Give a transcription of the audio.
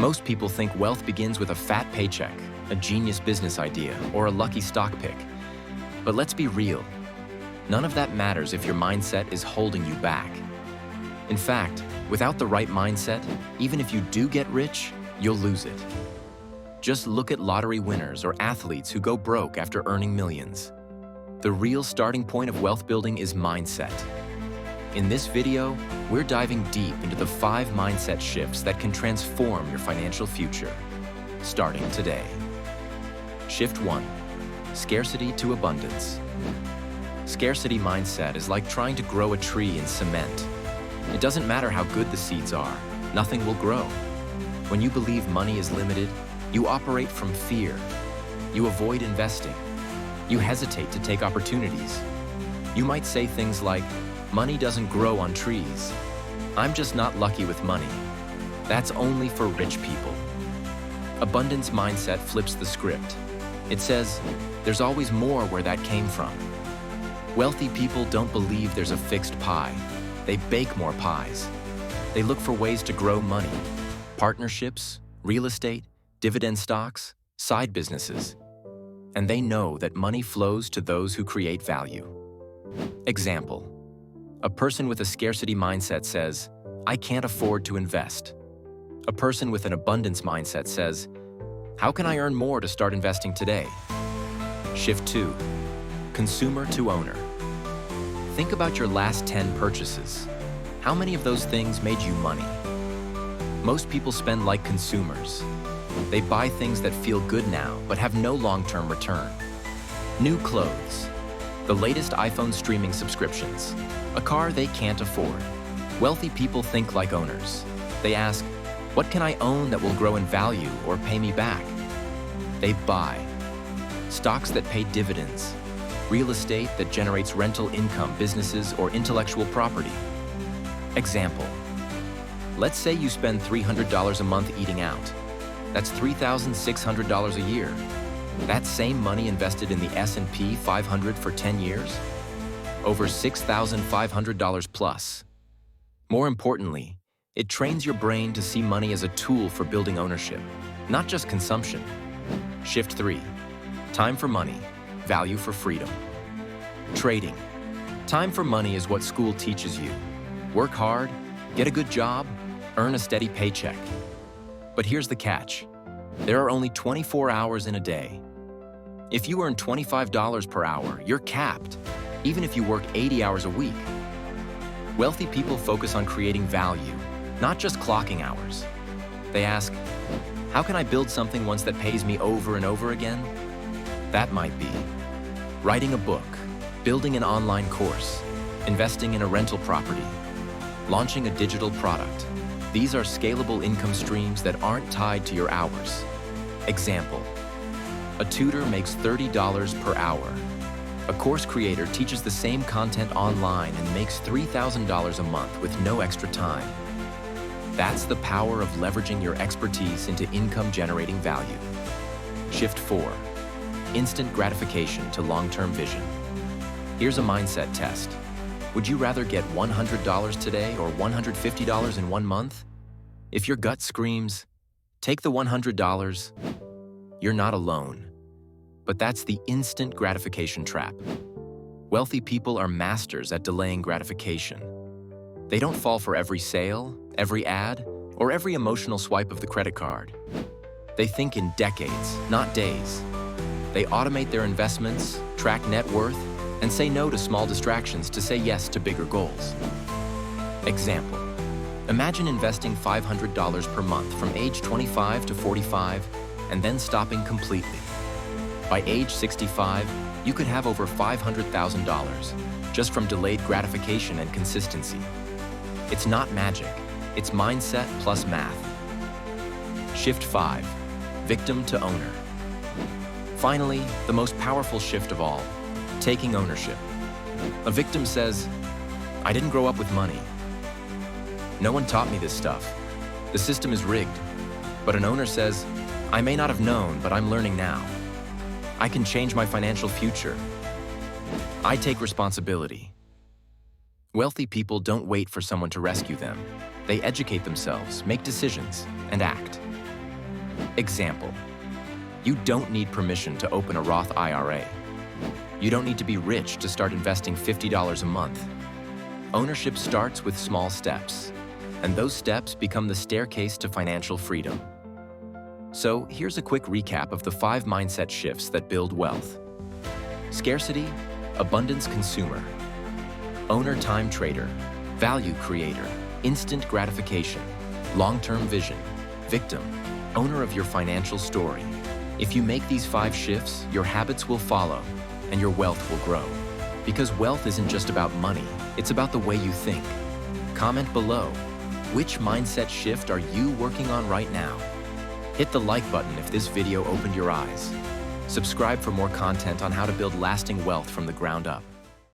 Most people think wealth begins with a fat paycheck, a genius business idea, or a lucky stock pick. But let's be real. None of that matters if your mindset is holding you back. In fact, without the right mindset, even if you do get rich, you'll lose it. Just look at lottery winners or athletes who go broke after earning millions. The real starting point of wealth building is mindset. In this video, we're diving deep into the 5 mindset shifts that can transform your financial future, starting today. Shift 1. Scarcity to abundance. Scarcity mindset is like trying to grow a tree in cement. It doesn't matter how good the seeds are, nothing will grow. When you believe money is limited, you operate from fear. You avoid investing. You hesitate to take opportunities. You might say things like, "Money doesn't grow on trees. I'm just not lucky with money. That's only for rich people." Abundance mindset flips the script. It says, there's always more where that came from. Wealthy people don't believe there's a fixed pie. They bake more pies. They look for ways to grow money. Partnerships, real estate, dividend stocks, side businesses. And they know that money flows to those who create value. Example. A person with a scarcity mindset says, "I can't afford to invest." A person with an abundance mindset says, "How can I earn more to start investing today?" Shift 2. Consumer to owner. Think about your last 10 purchases. How many of those things made you money? Most people spend like consumers. They buy things that feel good now but have no long-term return. New clothes. The latest iPhone streaming subscriptions. A car they can't afford. Wealthy people think like owners. They ask, what can I own that will grow in value or pay me back? They buy. Stocks that pay dividends. Real estate that generates rental income, businesses, or intellectual property. Example. Let's say you spend $300 a month eating out. That's $3,600 a year. That same money invested in the S&P 500 for 10 years? Over $6,500 plus. More importantly, it trains your brain to see money as a tool for building ownership, not just consumption. Shift 3. Time for money, value for freedom. Trading. Time for money is what school teaches you. Work hard, get a good job, earn a steady paycheck. But here's the catch. There are only 24 hours in a day. If you earn $25 per hour, you're capped, even if you work 80 hours a week. Wealthy people focus on creating value, not just clocking hours. They ask, how can I build something once that pays me over and over again? That might be writing a book, building an online course, investing in a rental property, launching a digital product. These are scalable income streams that aren't tied to your hours. Example. A tutor makes $30 per hour. A course creator teaches the same content online and makes $3,000 a month with no extra time. That's the power of leveraging your expertise into income-generating value. Shift 4. Instant gratification to long-term vision. Here's a mindset test. Would you rather get $100 today or $150 in 1 month? If your gut screams, take the $100, you're not alone. But that's the instant gratification trap. Wealthy people are masters at delaying gratification. They don't fall for every sale, every ad, or every emotional swipe of the credit card. They think in decades, not days. They automate their investments, track net worth, and say no to small distractions to say yes to bigger goals. Example. Imagine investing $500 per month from age 25 to 45 and then stopping completely. By age 65, you could have over $500,000 just from delayed gratification and consistency. It's not magic, it's mindset plus math. Shift 5. Victim to owner. Finally, the most powerful shift of all. Taking ownership. A victim says, I didn't grow up with money. No one taught me this stuff. The system is rigged. But an owner says, I may not have known, but I'm learning now. I can change my financial future. I take responsibility. Wealthy people don't wait for someone to rescue them. They educate themselves, make decisions, and act. Example: you don't need permission to open a Roth IRA. You don't need to be rich to start investing $50 a month. Ownership starts with small steps, and those steps become the staircase to financial freedom. So here's a quick recap of the 5 mindset shifts that build wealth. Scarcity, abundance consumer. Owner time trader, value creator, instant gratification, long-term vision, victim, owner of your financial story. If you make these 5 shifts, your habits will follow and your wealth will grow. Because wealth isn't just about money, it's about the way you think. Comment below, which mindset shift are you working on right now? Hit the like button if this video opened your eyes. Subscribe for more content on how to build lasting wealth from the ground up.